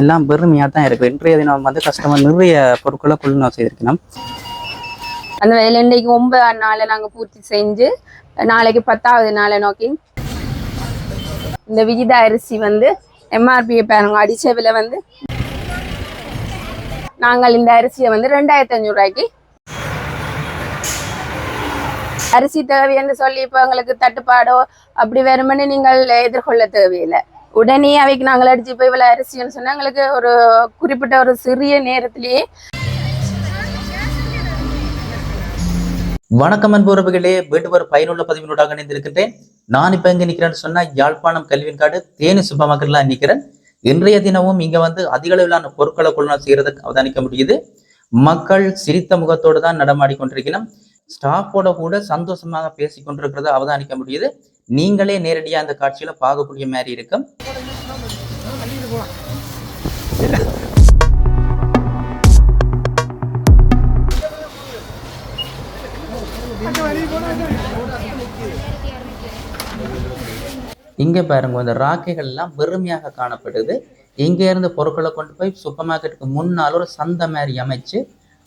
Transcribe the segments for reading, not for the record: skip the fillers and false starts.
எல்லாம் பெருமையாக தான் இருக்குது. இன்றைய தினம் வந்து கஸ்டமர் நிறைய பொருட்களை கொள்ளுநர் செய்திருக்கணும். அந்த வேலை இன்றைக்கு 9 நாளை நாங்கள் பூர்த்தி செஞ்சு நாளைக்கு 10வது நாளை நோக்கி இந்த விகித அரிசி வந்து எம்ஆர்பியை பாருங்க அடிச்ச விலை வந்து நாங்கள் இந்த அரிசியை வந்து 2500 ரூபாய்க்கு அரிசி தேவைன்னு சொல்லி இப்போ எங்களுக்கு தட்டுப்பாடோ அப்படி வருமானு நீங்கள் எதிர்கொள்ள தேவையில்லை. உடனே அவைக்கு நாங்கள் அடிச்சு போய் இவ்வளோ அரிசின்னு சொன்னால் எங்களுக்கு ஒரு குறிப்பிட்ட ஒரு சிறிய நேரத்திலேயே. வணக்கம் அன்புறவுகளே, வீட்டு ஒரு பயனுள்ள பதிவினோடாக இணைந்திருக்கின்றேன். நான் இப்ப எங்க நிக்கிறேன்னு சொன்னா யாழ்ப்பாணம் கல்வியின் காடு தேனி சூப்பர் மார்க்கெட்ல நிக்கிறேன். இன்றைய தினமும் இங்க வந்து அதிக அளவிலான பொருட்களை கொள்ளுநர் செய்யறதுக்கு அவதானிக்க முடியுது. மக்கள் சிரித்த முகத்தோடு தான் நடமாடி கொண்டிருக்கணும். ஸ்டாஃபோட கூட சந்தோஷமாக பேசி கொண்டிருக்கிறத அவதானிக்க முடியுது. நீங்களே நேரடியா அந்த காட்சியில பார்க்கக்கூடிய மாதிரி இருக்கும். இங்க பாருங்க, இந்த ராக்கைகள் எல்லாம் வெறுமையாக காணப்படுது. இங்க இருந்து பொருட்களை கொண்டு போய் சூப்பர் மார்க்கெட்டுக்கு முன்னால் ஒரு சந்தை மாதிரி அமைச்சு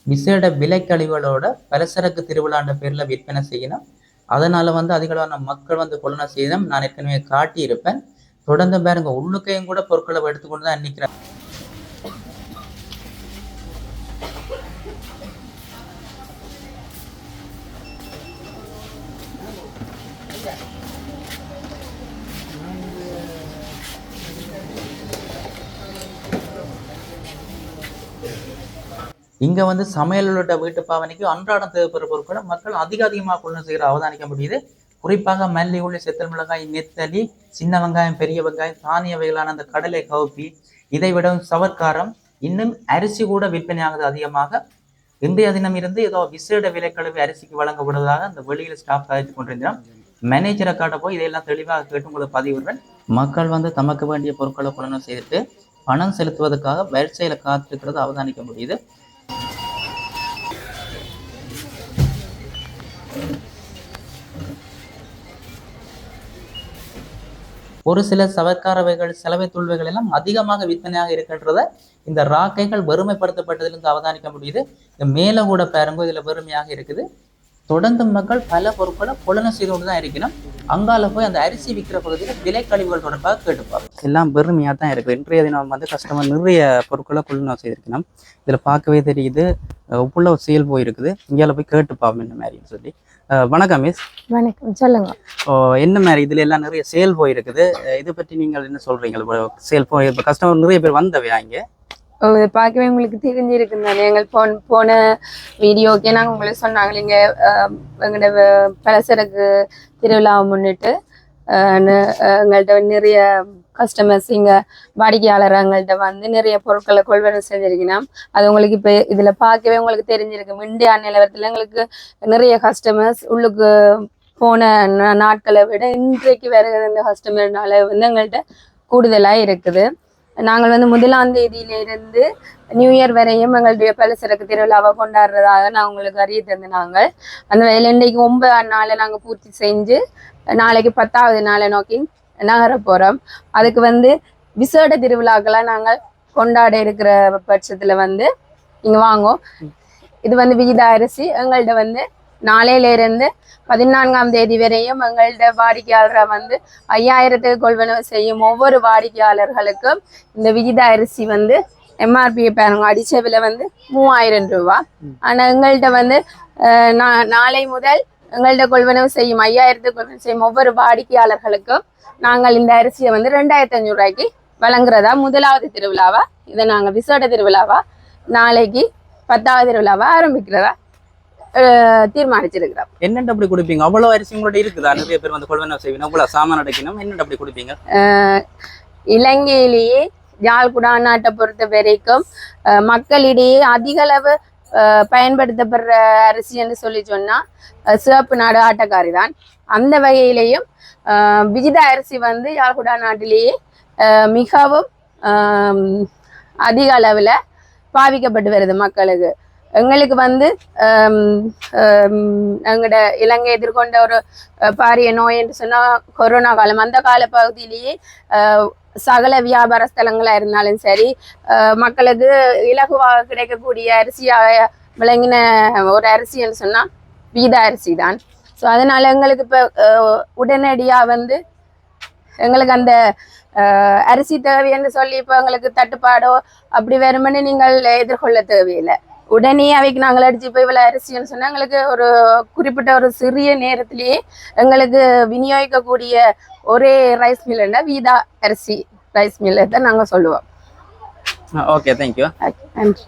விசேட விலைக்கழிவுகளோட பலசரக்கு திருவிழான்ற பேர்ல விற்பனை செய்யணும். அதனால வந்து அதிகளவான மக்கள் வந்து கொள்ளுநர் செய்யணும். நான் ஏற்கனவே காட்டி இருப்பேன். தொடர்ந்து பாருங்க, உள்ளுக்கையும் கூட பொருட்களை எடுத்துக்கொண்டு தான் நிற்கிறேன். இங்க வந்து சமையலோட வீட்டு பாவனைக்கு அன்றாடம் தேவைப்படுற பொருட்களை மக்கள் அதிகமாக கொள்ளுநர் செய்கிற அவதானிக்க முடியுது. குறிப்பாக மல்லி, உள்ளி, செத்தல் மிளகாய், நெத்தலி, சின்ன வெங்காயம், பெரிய வெங்காயம், தானிய வகைகளான அந்த கடலை கவுப்பி, இதை விட சவர்க்காரம், இன்னும் அரிசி கூட விற்பனையாகுது அதிகமாக. இன்றைய தினம் இருந்து ஏதோ விசேட விலைக்கழிவு அரிசிக்கு வழங்கப்படுவதாக அந்த வெளியில ஸ்டாஃப் கதைத்து கொண்டிருந்தோம். மேனேஜரை காட்ட போய் இதையெல்லாம் தெளிவாக கேட்டு உங்களுக்கு பதிவிடுறேன். மக்கள் வந்து தமக்கு வேண்டிய பொருட்களை கொள்ளுநர் செய்துட்டு பணம் செலுத்துவதற்காக வரிசையில காத்திருக்கிறது அவதானிக்க முடியுது. ஒரு சில சவர்க்கார வகைகள், செலவை தூள்வைகள் எல்லாம் அதிகமாக விற்பனையாக இருக்கின்றத இந்த ராக்கைகள் வறுமைப்படுத்தப்பட்டதிலிருந்து அவதானிக்க முடியுது. இந்த மேல கூட பாருங்க, இதுல வறுமையாக இருக்குது. தொடர்ந்து மக்கள் பல பொருட்களை கொள்ளுநர் செய்து கொண்டு தான் இருக்கணும். அங்கால போய் அந்த அரிசி விற்கிற பகுதியில் விலை கழிவுகள் தொடர்பாக கேட்டுப்பாங்க. எல்லாம் பெருமையாக தான் இருக்குது. இன்றைய தினம் வந்து கஸ்டமர் நிறைய பொருட்களை கொள்ளுநர் செய்திருக்கணும். இதில் பார்க்கவே தெரியுது உள்ள ஒரு சேல் போயிருக்குது. இங்கே போய் கேட்டுப்பாவோம் என்ன மாதிரின்னு சொல்லி. வணக்கம் மிஸ். வணக்கம், சொல்லுங்க. என்ன மாதிரி இதுல எல்லாம் நிறைய சேல் போயிருக்குது, இதை பற்றி நீங்கள் என்ன சொல்றீங்க? சேல் போய் இப்போ கஸ்டமர் நிறைய பேர் வந்தவையா இங்கே? பார்க்கவே உங்களுக்கு தெரிஞ்சிருக்கு தானே. எங்கள் போன வீடியோக்கே நாங்கள் உங்களுக்கு சொன்னாங்க, இங்கே எங்களோட பலசரக்கு திருவிழாவை முன்னிட்டு எங்கள்கிட்ட நிறைய கஸ்டமர்ஸ் இங்கே வாடிக்கையாளர் எங்கள்கிட்ட வந்து நிறைய பொருட்களை கொள்வனவு செஞ்சிருக்கணும். அது உங்களுக்கு இப்போ இதில் பார்க்கவே உங்களுக்கு தெரிஞ்சிருக்கு. இந்தியா நிலவரத்தில் எங்களுக்கு நிறைய கஸ்டமர்ஸ் உள்ளுக்கு போன நாட்களை விட இன்றைக்கு வருகிற இந்த கஸ்டமர்னால வந்து எங்கள்கிட்ட கூடுதலாக இருக்குது. நாங்கள் வந்து 1ஆம் தேதியிலிருந்து நியூ இயர் வரையும் எங்களுடைய பலசரக்கு திருவிழாவை கொண்டாடுறதாக நான் உங்களுக்கு அறிய தந்து நாங்கள் அந்த வேலை இன்றைக்கு 9 நாளை நாங்கள் பூர்த்தி செஞ்சு நாளைக்கு 10வது நாளை நோக்கி நகர போகிறோம். அதுக்கு வந்து விசேட திருவிழாக்கெல்லாம் நாங்கள் கொண்டாட இருக்கிற பட்சத்தில் வந்து இங்கே வாங்கும். இது வந்து விகித அரிசி எங்கள்கிட்ட வந்து நாளையிலிருந்து 14ஆம் தேதி வரையும் எங்கள்கிட்ட வாடிக்கையாளரை வந்து 5000க்கு கொள்வனவு செய்யும் ஒவ்வொரு வாடிக்கையாளர்களுக்கும் இந்த விகித அரிசி வந்து எம்ஆர்பியை பாருங்க அடிச்ச விலை வந்து 3000 ரூபா. ஆனால் எங்கள்கிட்ட வந்து நாளை முதல் எங்கள்கிட்ட கொள்வனவு செய்யும் 5000க்கு கொள்வனவு செய்யும் ஒவ்வொரு வாடிக்கையாளர்களுக்கும் நாங்கள் இந்த அரிசியை வந்து 2500 ரூபாய்க்கு வழங்குறதா 1வது திருவிழாவா, இதை நாங்கள் விசேட திருவிழாவா நாளைக்கு 10வது திருவிழாவா ஆரம்பிக்கிறதா தீர்மானிச்சிருக்கிறோம். என்னென்ன அப்படி கொடுப்பீங்க? அவ்வளவு அரிசி உங்களோட இருக்குதா? நிறைய பேர் வந்து கொள்வனவு செய்யணும், அவ்வளவு சாமான் அடைக்கணும், என்னென்ன அப்படி கொடுப்பீங்க? இலங்கையிலேயே யாழ்குடா நாட்டை பொறுத்த வரைக்கும் மக்களிடையே அதிக அளவு பயன்படுத்தப்படுற அரிசி என்று சொல்லி சொன்னா சிவப்பு நாடு ஆட்டக்காரி தான். அந்த வகையிலேயும் விகித அரிசி வந்து யாழ்குடா நாட்டிலேயே மிகவும் அதிக அளவில் பாவிக்கப்பட்டு வருது மக்களுக்கு. எங்களுக்கு வந்து எங்களோட இலங்கை எதிர்கொண்ட ஒரு பாரிய நோய் என்று சொன்னா கொரோனா காலம். அந்த கால பகுதியிலேயே சகல வியாபார ஸ்தலங்களா இருந்தாலும் சரி, மக்களுக்கு இலகுவாக கிடைக்கக்கூடிய அரிசியாக விளங்கின ஒரு அரிசின்னு சொன்னா வீதா அரிசி தான். ஸோ அதனால எங்களுக்கு இப்போ உடனடியா வந்து எங்களுக்கு அந்த அரிசி தேவைன்னு சொல்லி இப்போ எங்களுக்கு தட்டுப்பாடோ அப்படி வருமானு நீங்கள் எதிர்கொள்ள தேவையில்லை. உடனே அவைக்கு நாங்கள் அடிச்சு போய் இவ்வளோ அரிசின்னு சொன்னால் எங்களுக்கு ஒரு குறிப்பிட்ட ஒரு சிறிய நேரத்திலேயே எங்களுக்கு விநியோகிக்கக்கூடிய ஒரே ரைஸ் மில்லுன்னா வீதா அரிசி ரைஸ் மில்லை தான் நாங்கள் சொல்லுவோம். Okay, thank you. நன்றி.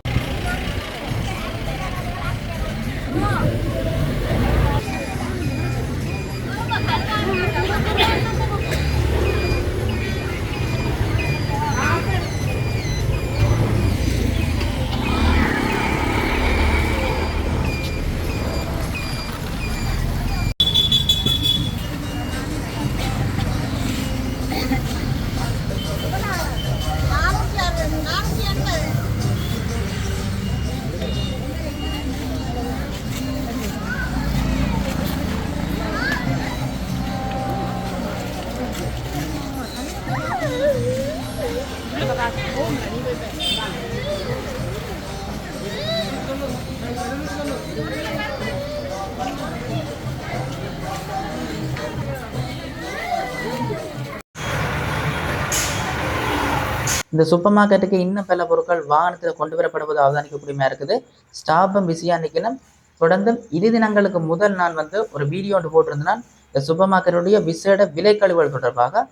இந்த சூப்பர் மார்க்கெட்டுக்கு இன்னும் பல பொருட்கள் வாகனத்தில் கொண்டு வரப்படுவது அவதானிக்கக்கூடியமா இருக்குது. ஸ்டாஃபும் பிஸியாக நிற்கணும். தொடர்ந்து இரு தினங்களுக்கு முதல் நான் வந்து ஒரு வீடியோ ஒன்று போட்டிருந்தேன் இந்த சூப்பர் மார்க்கெட்டுடைய விசேட விலை கழிவுகள் தொடர்பாக.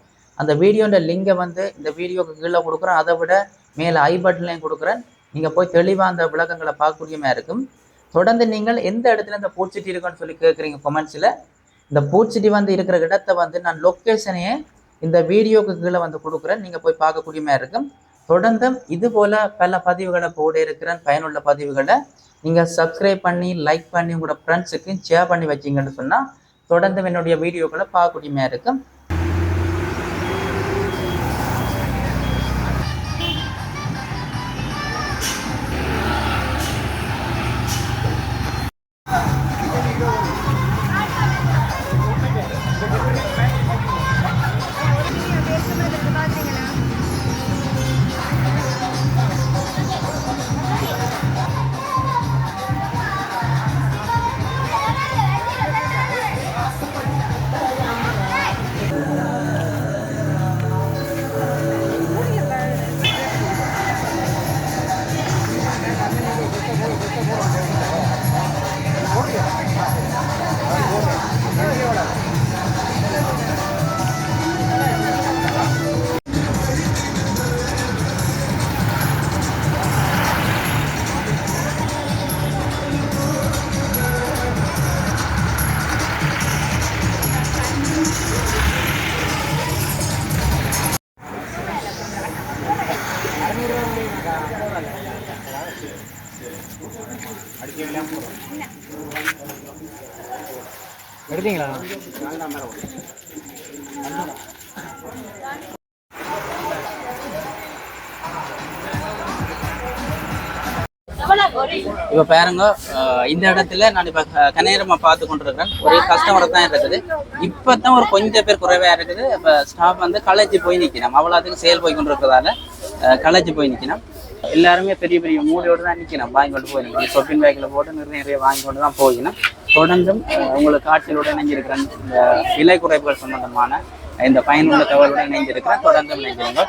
அந்த வீடியோட லிங்கை வந்து இந்த வீடியோக்கு கீழே கொடுக்குறேன், அதை விட மேலே ஐ பட்டன்லையும் கொடுக்குறேன். நீங்கள் போய் தெளிவாக அந்த விளக்கங்களை பார்க்கக்கூடியமா இருக்கும். தொடர்ந்து நீங்கள் எந்த இடத்துல இந்த பூச்சிட்டி இருக்குன்னு சொல்லி கேட்குறீங்க கமெண்ட்ஸில். இந்த பூச்சிட்டி வந்து இருக்கிற இடத்தை வந்து நான் லொக்கேஷனையே இந்த வீடியோக்கு கீழே வந்து கொடுக்குறேன், நீங்கள் போய் பார்க்கக்கூடியமா இருக்கும். தொடர்ந்து இது போல் பல பதிவுகளை போட இருக்கிறேன். பயனுள்ள பதிவுகளை நீங்கள் சப்ஸ்கிரைப் பண்ணி லைக் பண்ணி உங்களோட ஃப்ரெண்ட்ஸுக்கு ஷேர் பண்ணி வச்சிங்கன்னு சொன்னால் தொடர்ந்து என்னுடைய வீடியோக்களை பார்க்கக்கூடியமா இருக்கும். எடுத்தீங்களா? இப்போ பாருங்க, இந்த இடத்துல நான் இப்போ கனேரமாக பார்த்து கொண்டிருக்கிறேன். ஒரே கஸ்டமர் தான் இருக்குது. இப்போ தான் ஒரு கொஞ்சம் பேர் குறைவாக இருக்குது. இப்போ ஸ்டாஃப் வந்து களைச்சி போய் நிற்கணும். அவ்வளோத்துக்கு சேல் போய் கொண்டு இருக்கிறதால களைச்சி போய் நிற்கணும். எல்லாருமே பெரிய பெரிய மூலையோடு தான் நிற்கணும். வாங்கி கொண்டு போயிடணும். ஷாப்பிங் பேக்கில் போட்டு நிறைய வாங்கி கொண்டு தான் போயிடணும். தொடர்ந்தும் உங்களுக்கு காட்சியோடு இணைஞ்சிருக்கிறேன். இந்த விலை குறைப்புகள் சம்பந்தமான இந்த பயனுள்ள தகவலோடு இணைஞ்சிருக்கிறேன். தொடர்ந்தும் இணைஞ்சிருங்க.